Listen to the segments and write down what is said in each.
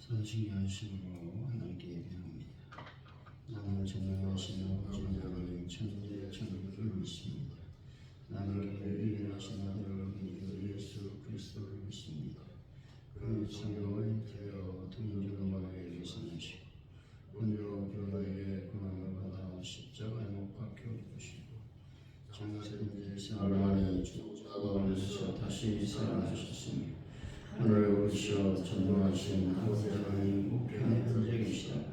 선식여하심으로 하나님께 예배합니다. 나는 전능하신 아버지, 나는 천재 천국을 믿습니다. 나는 유일하신 아들 우리 예수 그리스도를 믿습니다. 그 성령을 되어 동정마에 계산하시고 본요 빌라에게 고난을 받아 십자가에 못 박혀 죽으시고 장사된 지 사흘 만에 죽은 자 가운데서 다시 살아나셨으니 하늘에 오르시어 전능하신 아버지 하나님 우편에 앉아 계시다가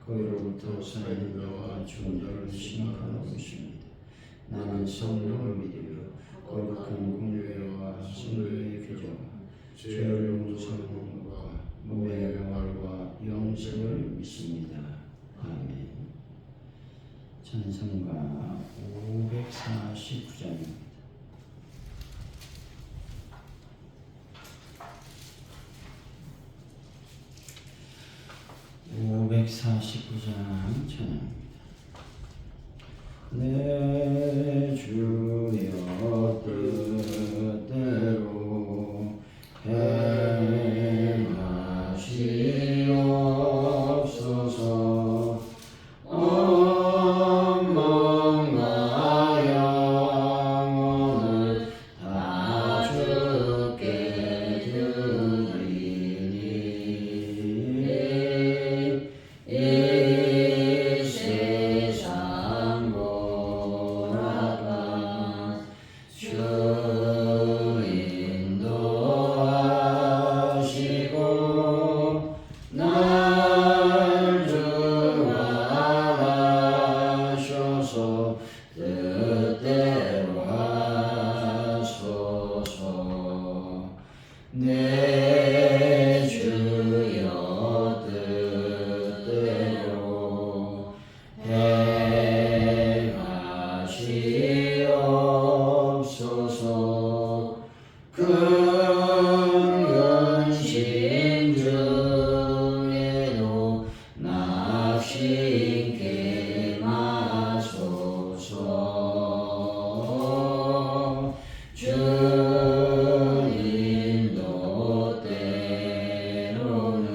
거기로부터 살아있는 자와 죽은 자를 심판하고 계십니다. 나는 성령을 믿으며 거룩한 공회와 성도의 교제와 죄를 용서하는 것과 몸의 영화와 영생을 믿습니다. 아멘. 찬송가 549장입니다. 549장 찬양입니다. 내 주여 뜻대로 행하시옵소서. 온몸과 영혼을 다 주께 드리니 이 세상 보라가 주 인도하시고 날 주관하셔서 뜻대로 하소서. 내 주여 뜻대로 행하시옵소서. 근심 중에도 납심케 마소서. 주님도 때로는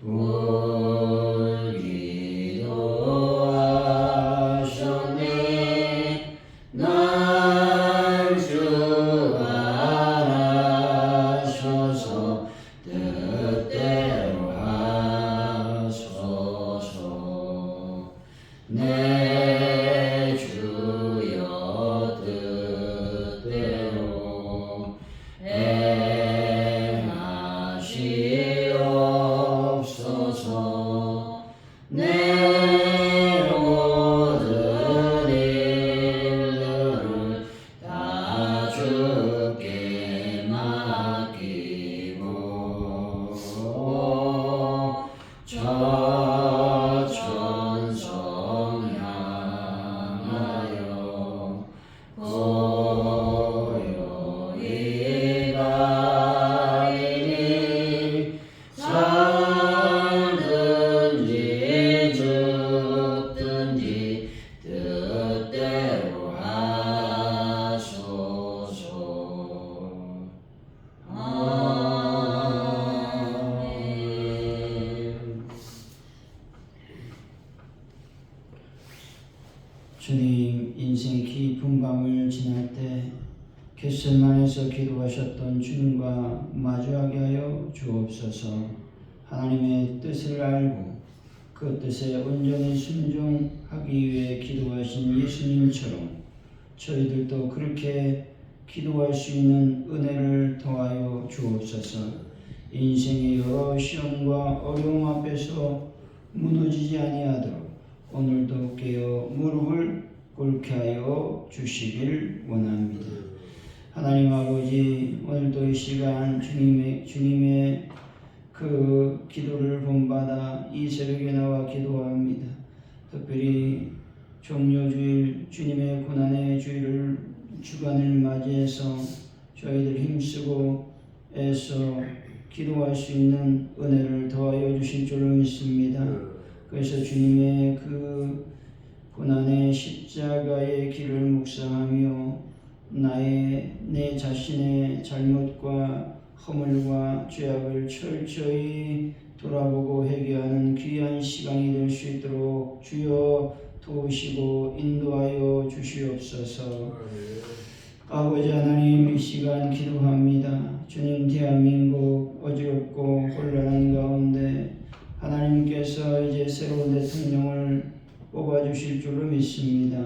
울기도 하셨네. 날 주관하셔서 뜻대로 하소서. 내 주여 뜻대로 행하시옵소서. 내 모든 일들을 다 주께 맡기고 저 천성 향하여 고요히 가리니 살든지 죽든지 뜻대로 하소서. 아멘. 주님, 인생 깊은 밤을 지날 때 겟세마네에서 기도하셨던 주님과 마주하게 하여 주옵소서. 하나님의 뜻을 알고 그 뜻에 온전히 순종하기 위해 기도하신 예수님처럼 저희들도 그렇게 기도할 수 있는 은혜를 더하여 주옵소서. 인생의 여러 시험과 어려움 앞에서 무너지지 아니하도록 오늘도 깨어 무릎을 꿇게 하여 주시길 원합니다. 하나님 아버지, 오늘도 이 시간 주님의 그 기도를 본받아 이 새벽에 나와 기도합니다. 특별히 종료주일, 주님의 고난의 주일을 주간을 맞이해서 저희들 힘쓰고 애써 기도할 수 있는 은혜를 더하여 주실 줄로 믿습니다. 그래서 주님의 그 고난의 십자가의 길을 묵상하며 내 자신의 잘못과 허물과 죄악을 철저히 돌아보고 회개하는 귀한 시간이 될 수 있도록 주여 도우시고 인도하여 주시옵소서. 아버지 하나님, 이 시간 기도합니다. 주님, 대한민국 어지럽고 혼란한 가운데 하나님께서 이제 새로운 대통령을 뽑아주실 줄로 믿습니다.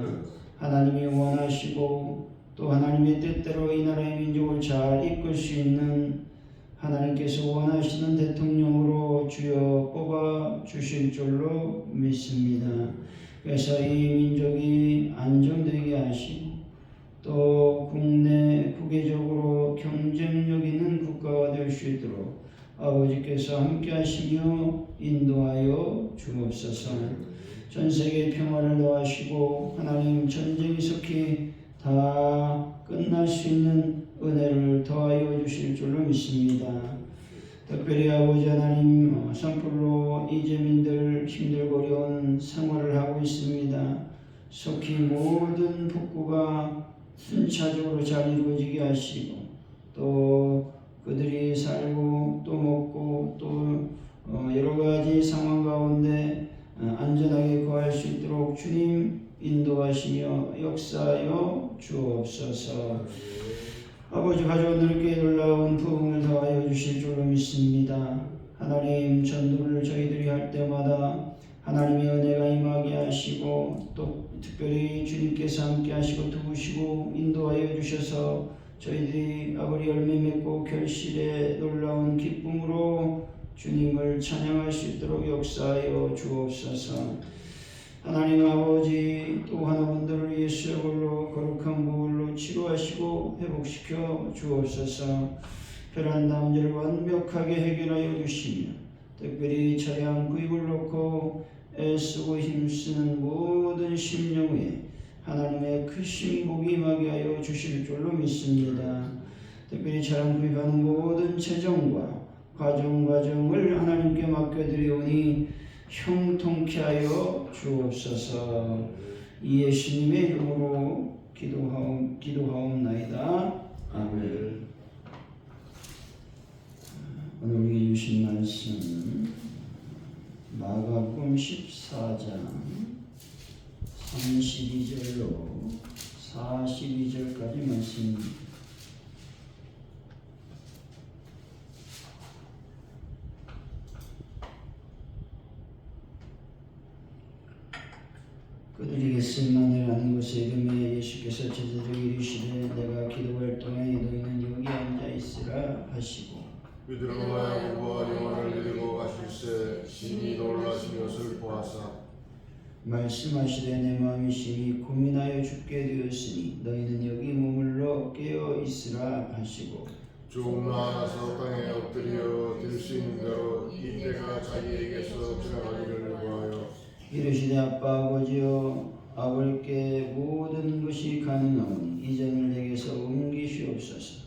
하나님이 원하시고 또 하나님의 뜻대로 이 나라의 민족을 잘 이끌 수 있는 하나님께서 원하시는 대통령으로 주여 뽑아주실 줄로 믿습니다. 그래서 이 민족이 안정되게 하시고 또 국내적으로 경쟁력 있는 국가가 될 수 있도록 아버지께서 함께 하시며 인도하여 주옵소서. 전 세계 평화를 더하시고 하나님 전쟁이 속히 다 끝날 수 있는 은혜를 더하여 주실 줄로 믿습니다. 특별히 아버지 하나님, 산불로 이재민들 힘들고 어려운 생활을 하고 있습니다. 속히 모든 복구가 순차적으로 잘 이루어지게 하시고 또 그들이 살고 또 먹고 또 여러 가지 상황 가운데 안전하게 거할 수 있도록 주님 인도하시며 역사하여 주옵소서. 아버지, 가족들께 놀라운 부흥을 더하여 주실 줄로 믿습니다. 하나님, 전도를 저희들이 할 때마다 하나님의 은혜가 임하게 하시고 또 특별히 주님께서 함께 하시고 도우시고 인도하여 주셔서 저희들이 아버지 열매 맺고 결실의 놀라운 기쁨으로 주님을 찬양할 수 있도록 역사하여 주옵소서. 하나님 아버지, 또 하나분들을 예수의 이름으로 거룩한 보혈로 치료하시고 회복시켜 주옵소서. 베란다 문제를 완벽하게 해결하여 주시며 특별히 차량 구입을 놓고 애쓰고 힘쓰는 모든 심령 위에 하나님의 크신 복이 임하게 하여 주실 줄로 믿습니다. 특별히 차량 구입하는 모든 재정과 과정을 하나님께 맡겨드리오니 형통케 하여 주옵소서. 예수님의 이름으로 기도하옵나이다. 아멘. 오늘 우리에게 주신 말씀 마가복음 14장 32절로 42절까지 말씀입니다. 그들이 겟세마네 라는 곳에 이름에 예수께서 제자들에게 이르시되 내가 기도할 동안에 너희는 여기 앉아 있으라 하시고 베드로와 야고보와 요한을 데리고 가실새 심히 놀라신 것을 보아사 말씀하시되 내 마음이 심히 고민하여 죽게 되었으니 너희는 여기 머물러 깨어 있으라 하시고 조문하나서 땅에 엎드려 들 수 있는 대로 이때가 자기에게서 지나가기를 구하여 이르시되 아빠 아버지여 아버지께 모든 것이 가능하오니 이 잔을 내게서 옮기시옵소서.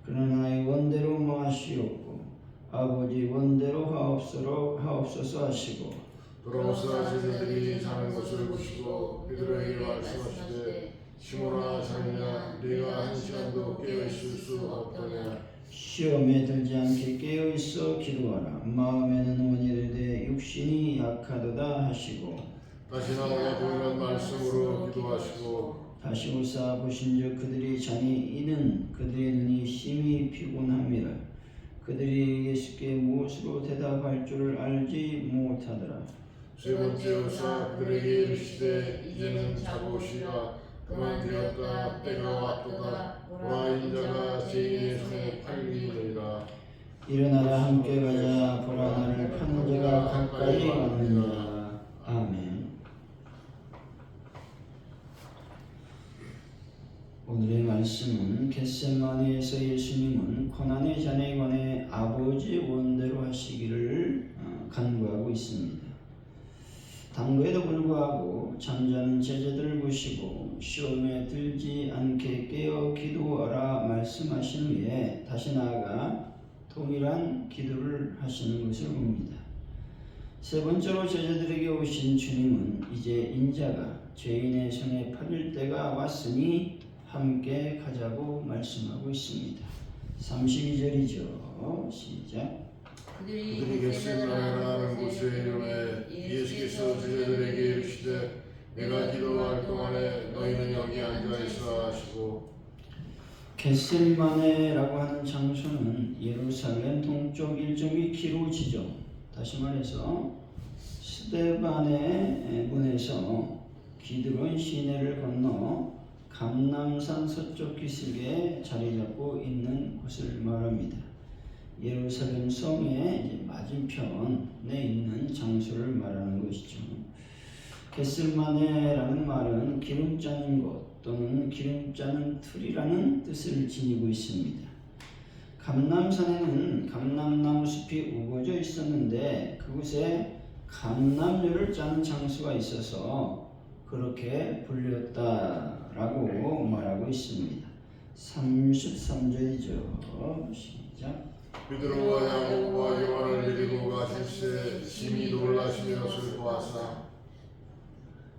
그러나 나의 원대로 마시옵고 아버지 원대로 하옵소서 하시고 돌아오사 제자들이 자는 것을 보시고 베드로에게 말씀하시되 시몬아 자느냐 네가 한 시간도 깨어있을 수 없더냐. 시험에 들지 않게 깨어있어 기도하라. 마음에는 원이 되되 육신이 약하도다 하시고 다시 나오라 동일한 말씀으로 기도하시고 다시 오사 보신즉 그들이 자니 이는 그들의 눈이 심히 피곤함이라. 그들이 예수께 무엇으로 대답할 줄을 알지 못하더라. 세 번째 오사 그들에게 이르시되 이제는 자고 쉬라. 그만 되었다. 때가 왔도다. 보라 인자가 죄인의 손에 팔리리라. 일어나라 함께 가자. 보라 나를 파는 자가 가까이 왔느니라. 아멘. 오늘의 말씀은 겟세마네에서 예수님은 고난의 잔에 관해 아버지 원대로 하시기를 간구하고 있습니다. 당부에도 불구하고 잠자는 제자들을 보시고 시험에 들지 않게 깨어 기도하라 말씀하신 후에 다시 나아가 동일한 기도를 하시는 것을 봅니다. 세 번째로 제자들에게 오신 주님은 이제 인자가 죄인의 손에 팔릴 때가 왔으니 함께 가자고 말씀하고 있습니다. 32절이죠. 시작. 그들이 겟세마네라는 곳에 이르매 예수께서 제자들에게 이르시되 내가 기도할 동안에 너희는 여기 앉아 있으라 하시고 겟셀마네라고 하는 장소는 예루살렘 동쪽 1.2km 지점, 다시 말해서 스데반의 문에서 기드론 시내를 건너 감람산 서쪽 기슭에 자리 잡고 있는 곳을 말합니다. 예루살렘 성의 맞은편에 있는 장소를 말하는 것이죠. 겟셀마네라는 말은 기름 짜는 곳 또는 기름 짜는 틀이라는 뜻을 지니고 있습니다. 감람산에는 감람나무 숲이 우거져 있었는데 그곳에 감람류를 짜는 장소가 있어서 그렇게 불렸다라고 말하고 있습니다. 33절이죠. 시작. 베드로와 야고보와 요한을 데리고 가실새 심히 놀라시며 슬퍼하사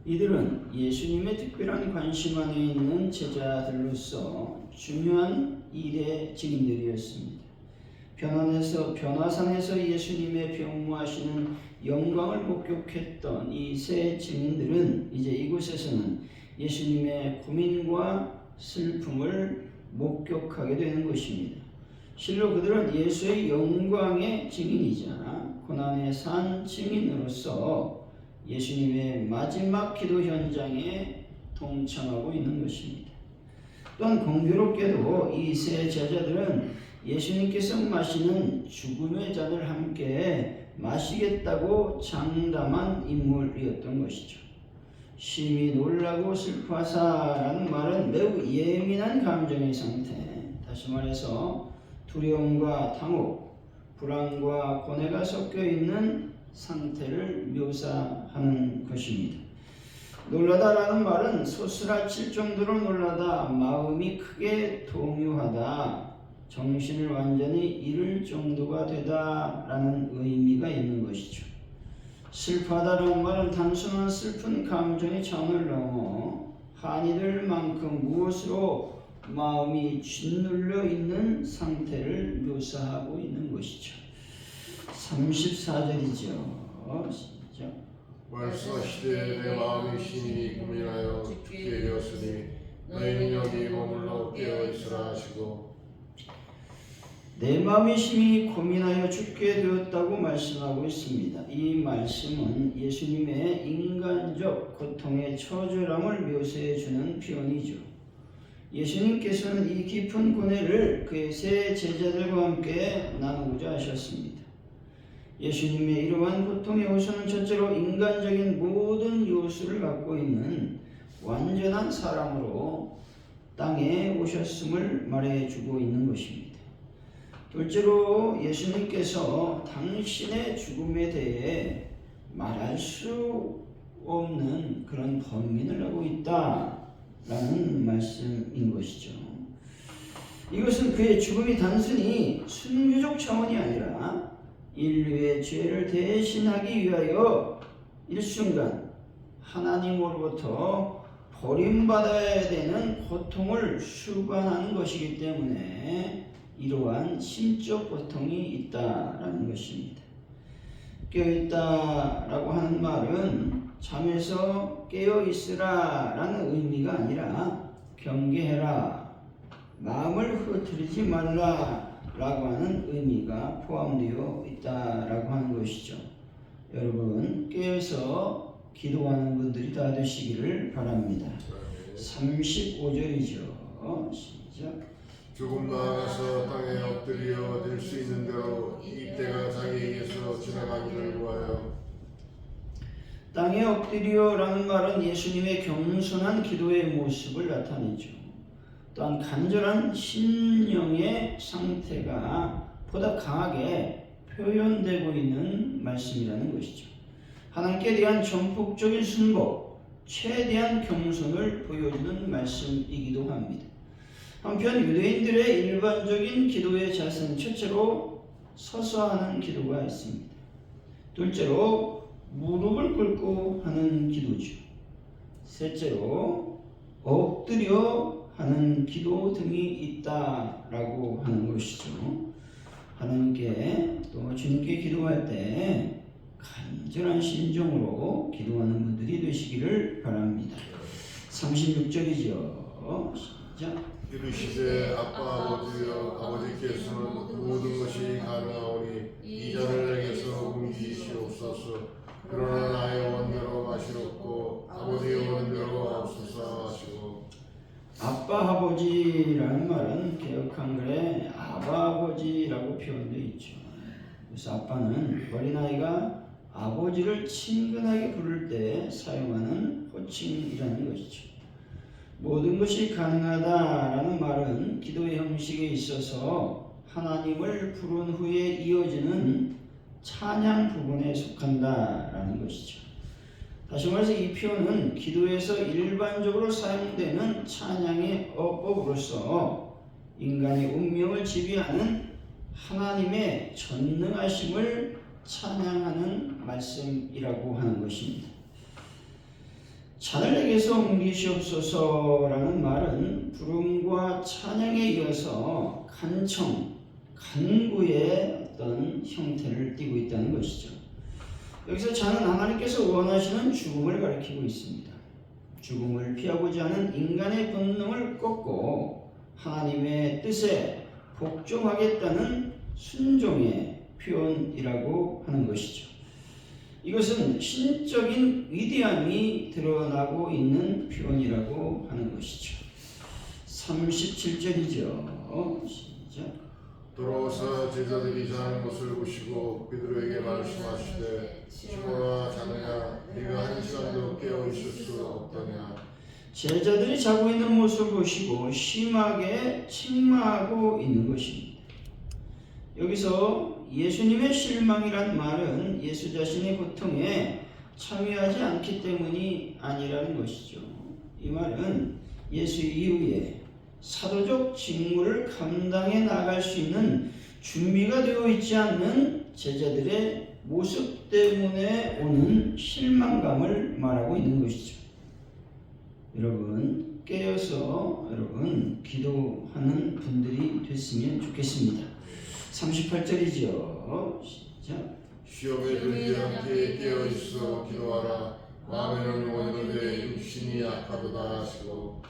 이들은 예수님의 특별한 관심 안에 있는 제자들로서 중요한 일의 증인들이었습니다. 변화산에서 예수님의 병무하시는 영광을 목격했던 이 세 증인들은 이제 이곳에서는 예수님의 고민과 슬픔을 목격하게 되는 것입니다. 실로 그들은 예수의 영광의 증인이자 고난의 산 증인으로서 예수님의 마지막 기도 현장에 동참하고 있는 것입니다. 또한 공교롭게도 이 세 제자들은 예수님께서 마시는 죽음의 잔을 함께 마시겠다고 장담한 인물이었던 것이죠. 심히 놀라고 슬퍼하사라는 말은 매우 예민한 감정의 상태, 다시 말해서 두려움과 당혹, 불안과 고뇌가 섞여 있는 상태를 묘사하는 것입니다. 놀라다라는 말은 소스라칠 정도로 놀라다, 마음이 크게 동요하다, 정신을 완전히 잃을 정도가 되다라는 의미가 있는 것이죠. 슬퍼하다라는 말은 단순한 슬픈 감정의 차원을 넘어 한이 될 만큼 무엇으로 마음이 짓눌려 있는 상태를 묘사하고 있는 것이죠. 34절이죠. 시작. 말씀하시되 내 마음이 심히 고민하여 죽게 되었으니 너희는 여기 머물러 깨어 있으라 하시고 내 마음이 심히 고민하여 죽게 되었다고 말씀하고 있습니다. 이 말씀은 예수님의 인간적 고통의 처절함을 묘사해 주는 표현이죠. 예수님께서는 이 깊은 고뇌를 그의 세 제자들과 함께 나누고자 하셨습니다. 예수님의 이러한 고통의 요소는 첫째로 인간적인 모든 요소를 갖고 있는 완전한 사람으로 땅에 오셨음을 말해주고 있는 것입니다. 둘째로 예수님께서 당신의 죽음에 대해 말할 수 없는 그런 번민을 하고 있다라는 말씀인 것이죠. 이것은 그의 죽음이 단순히 순교적 차원이 아니라 인류의 죄를 대신하기 위하여 일순간 하나님으로부터 버림받아야 되는 고통을 수반하는 것이기 때문에 이러한 심적 고통이 있다라는 것입니다. 깨어있다라고 하는 말은 잠에서 깨어있으라라는 의미가 아니라 경계해라, 마음을 흐트리지 말라라고 하는 의미가 포함되어 있다라고 하는 것이죠. 여러분, 깨어서 기도하는 분들이 다 되시기를 바랍니다. 35절이죠. 시작. 조금 나아가서 땅에 엎드려 들 수 있는 대로 이때가 자기에게서 지나가기를 구하여 땅에 엎드려라는 말은 예수님의 겸손한 기도의 모습을 나타내죠. 또한 간절한 심령의 상태가 보다 강하게 표현되고 있는 말씀이라는 것이죠. 하나님께 대한 전폭적인 순복, 최대한 겸손을 보여주는 말씀이기도 합니다. 한편 유대인들의 일반적인 기도의 자세는 첫째로 서서 하는 기도가 있습니다. 둘째로 무릎을 꿇고 하는 기도죠. 셋째로 엎드려 하는 기도 등이 있다라고 하는 것이죠. 하나님께 또 주님께 기도할 때 간절한 심정으로 기도하는 분들이 되시기를 바랍니다. 36절이죠. 시작. 이르시되 아빠 아버지여 아버지께서는 모든 것이 가능하오니 이 잔을 내게서 옮기시옵소서. 그러나 나의 원대로 마시옵고 아버지의 원대로 하옵소서 하시고. 아빠 아버지라는 말은 개역 한글에 아바 아버지라고 표현되어 있죠. 그래서 아빠는 어린아이가 아버지를 친근하게 부를 때 사용하는 호칭이라는 것이죠. 모든 것이 가능하다라는 말은 기도의 형식에 있어서 하나님을 부른 후에 이어지는 찬양 부분에 속한다라는 것이죠. 다시 말해서 이 표현은 기도에서 일반적으로 사용되는 찬양의 어법으로서 인간의 운명을 지배하는 하나님의 전능하심을 찬양하는 말씀이라고 하는 것입니다. 잔을 내게서 옮기시옵소서라는 말은 부름과 찬양에 이어서 간청, 간구의 어떤 형태를 띠고 있다는 것이죠. 여기서 잔은 하나님께서 원하시는 죽음을 가리키고 있습니다. 죽음을 피하고자 하는 인간의 본능을 꺾고 하나님의 뜻에 복종하겠다는 순종의 표현이라고 하는 것이죠. 이것은 신적인 위대함이 드러나고 있는 표현이라고 하는 것이죠. 37절이죠. 시작. 돌아오사 제자들이 자는 것을 보시고 베드로에게 말씀하시되 죽어나 자느냐 네가 한 시간도 깨어 있을 수 없더냐. 제자들이 자고 있는 모습을 보시고 심하게 책망하고 있는 것입니다. 여기서 예수님의 실망이란 말은 예수 자신의 고통에 참여하지 않기 때문이 아니라는 것이죠. 이 말은 예수 이후에 사도적 직무를 감당해 나갈 수 있는 준비가 되어 있지 않는 제자들의 모습 때문에 오는 실망감을 말하고 있는 것이죠. 여러분 깨어서 여러분 기도하는 분들이 됐으면 좋겠습니다. 38절이죠. 시작. 시험에 들지 않게 깨어 있어 기도하라. 마음에는 원하는데 육신이 약하도다 하시고.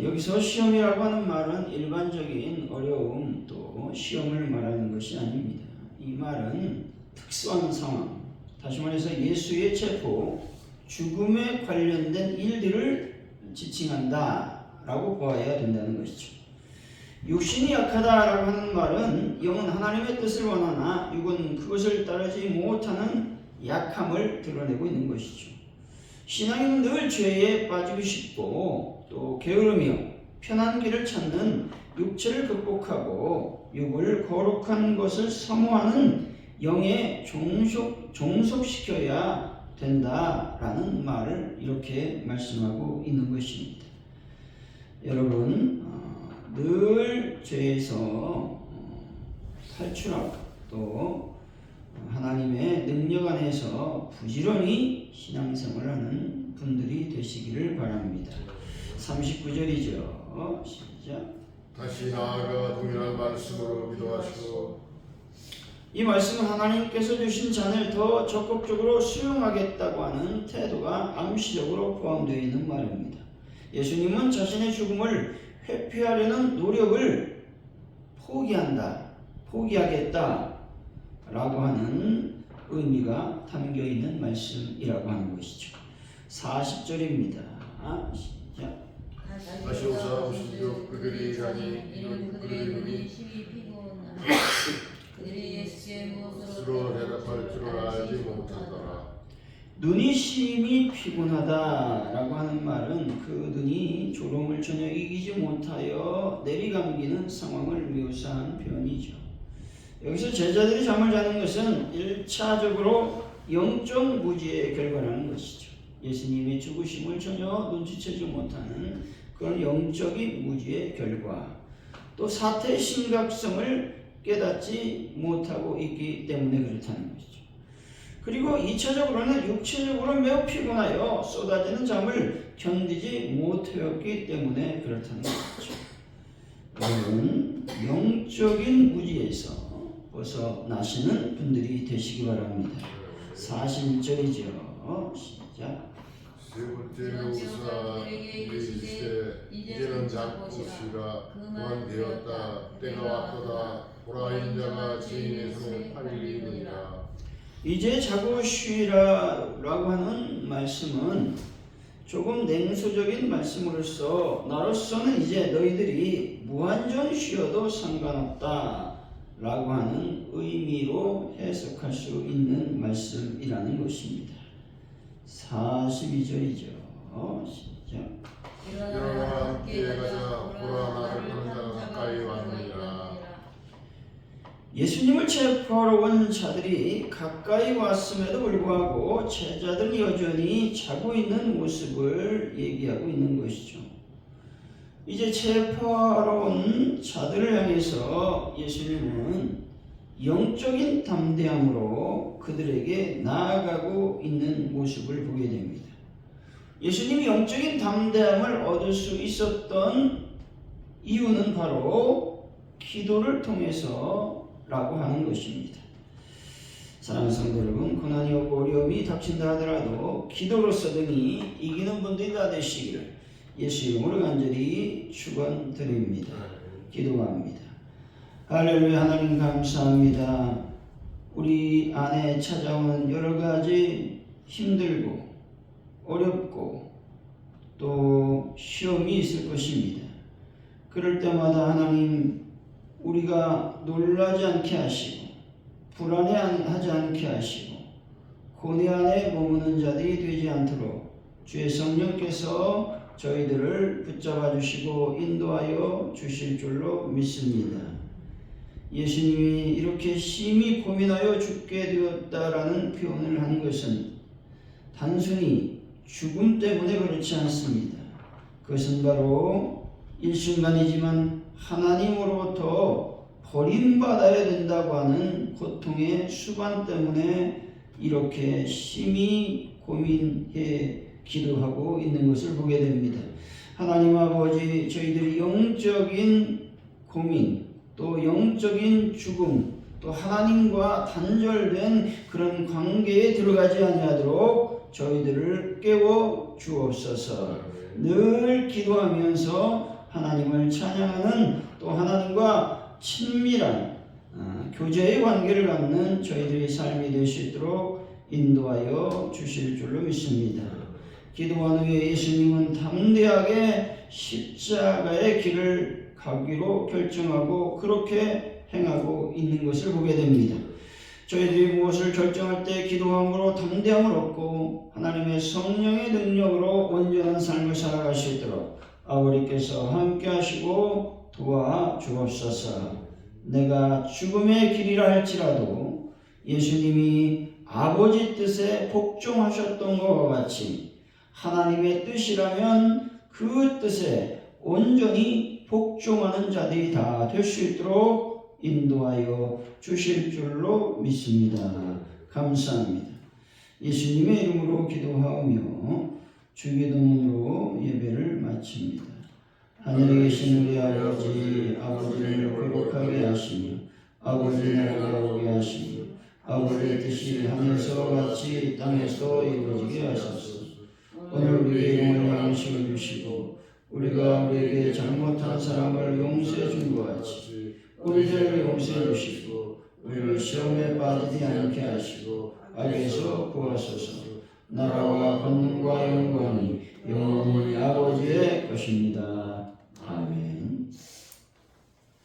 여기서 시험이라고 하는 말은 일반적인 어려움 또 시험을 말하는 것이 아닙니다. 이 말은 특수한 상황, 다시 말해서 예수의 체포, 죽음에 관련된 일들을 지칭한다라고 보아야 된다는 것이죠. 육신이 약하다라고 하는 말은 영은 하나님의 뜻을 원하나 육은 그것을 따르지 못하는 약함을 드러내고 있는 것이죠. 신앙인은 늘 죄에 빠지고 싶고 또 게으르며 편한 길을 찾는 육체를 극복하고 육을 거룩한 것을 사모하는 영에 종속시켜야 된다라는 말을 이렇게 말씀하고 있는 것입니다. 여러분 늘 죄에서 탈출하고 또 하나님의 능력 안에서 부지런히 신앙생활하는 분들이 되시기를 바랍니다. 39절이죠. 시작. 다시 나아가 동일한 말씀으로 기도하시고. 이 말씀은 하나님께서 주신 잔을 더 적극적으로 수용하겠다고 하는 태도가 암시적으로 포함되어 있는 말입니다. 예수님은 자신의 죽음을 회피하려는 노력을 포기하겠다 라고 하는 의미가 담겨 있는 말씀이라고 하는 것이죠. 40절입니다. 시작. 다시 오사 오신즉 그들이 가니 이는 그들의 눈이 심히 피곤하며 그들이 예수의 무엇으로 스스로 대답할 줄을 알지 못하더라. 눈이 심히 피곤하다라고 하는 말은 그 눈이 졸음을 전혀 이기지 못하여 내리감기는 상황을 묘사한 표현이죠. 여기서 제자들이 잠을 자는 것은 1차적으로 영적 무지의 결과라는 것이죠. 예수님의 죽으심을 전혀 눈치채지 못하는 그런 영적인 무지의 결과, 또 사태의 심각성을 깨닫지 못하고 있기 때문에 그렇다는 것이죠. 그리고 2차적으로는 육체적으로 매우 피곤하여 쏟아지는 잠을 견디지 못하였기 때문에 그렇다는 것이죠. 여러분, 영적인 무지에서 벗어나시는 분들이 되시기 바랍니다. 41절이죠. 시작. 세 번째로 우사 이르시되 이제는 잡으시라 그만 되었다 때가 왔도다 보라 인자가 죄인의 손에 팔리느니라. 이제 자고 쉬라라고 하는 말씀은 조금 냉소적인 말씀으로서 나로서는 이제 너희들이 무한정 쉬어도 상관없다 라고 하는 의미로 해석할 수 있는 말씀이라는 것입니다. 42절이죠. 시작. 일어나 함께 가자 보라 나를 보는 자가 가까이 왔느니라. 예수님을 체포하러 온 자들이 가까이 왔음에도 불구하고 제자들은 여전히 자고 있는 모습을 얘기하고 있는 것이죠. 이제 체포하러 온 자들을 향해서 예수님은 영적인 담대함으로 그들에게 나아가고 있는 모습을 보게 됩니다. 예수님이 영적인 담대함을 얻을 수 있었던 이유는 바로 기도를 통해서 라고 하는 것입니다. 사랑하는 성도 여러분, 고난이 오고 어려움이 닥친다 하더라도 기도로서 등이 이기는 분들이 다 되시기를 예수 이름으로 간절히 축원드립니다. 기도합니다. 할렐루야. 하나님 감사합니다. 우리 안에 찾아오는 여러 가지 힘들고 어렵고 또 시험이 있을 것입니다. 그럴 때마다 하나님 우리가 놀라지 않게 하시고 불안해하지 않게 하시고 고뇌 안에 머무는 자들이 되지 않도록 주의 성령께서 저희들을 붙잡아 주시고 인도하여 주실 줄로 믿습니다. 예수님이 이렇게 심히 고민하여 죽게 되었다라는 표현을 한 것은 단순히 죽음 때문에 그렇지 않습니다. 그것은 바로 일순간이지만 하나님으로부터 버림받아야 된다고 하는 고통의 수반 때문에 이렇게 심히 고민해 기도하고 있는 것을 보게 됩니다. 하나님 아버지, 저희들이 영적인 고민, 또 영적인 죽음, 또 하나님과 단절된 그런 관계에 들어가지 아니하도록 저희들을 깨워 주옵소서. 늘 기도하면서 하나님을 찬양하는 또 하나님과 친밀한 교제의 관계를 갖는 저희들의 삶이 될 수 있도록 인도하여 주실 줄로 믿습니다. 기도한 후에 예수님은 담대하게 십자가의 길을 가기로 결정하고 그렇게 행하고 있는 것을 보게 됩니다. 저희들이 무엇을 결정할 때 기도함으로 담대함을 얻고 하나님의 성령의 능력으로 온전한 삶을 살아갈 수 있도록 아버지께서 함께 하시고 도와주옵소서. 내가 죽음의 길이라 할지라도 예수님이 아버지 뜻에 복종하셨던 것과 같이 하나님의 뜻이라면 그 뜻에 온전히 복종하는 자들이 다 될 수 있도록 인도하여 주실 줄로 믿습니다. 감사합니다. 예수님의 이름으로 기도하며 주기도문으로 예배를 마칩니다. 하늘에 계신 우리 아버지, 아버지를 거룩하게 하시며 아버지 나라가 오게 하시며 아버지의 뜻이 하늘에서 같이 땅에서 이루어지게 하소서. 오늘 우리의 영원한 양식을 주시고 우리가 우리에게 잘못한 사람을 용서해 준 것 같이 우리 죄를 용서해 주시고 우리를 시험에 빠지지 않게 하시고 악에서 구하소서. 나라와 권능과 영광이 영원히 아버지의 것입니다. 아멘.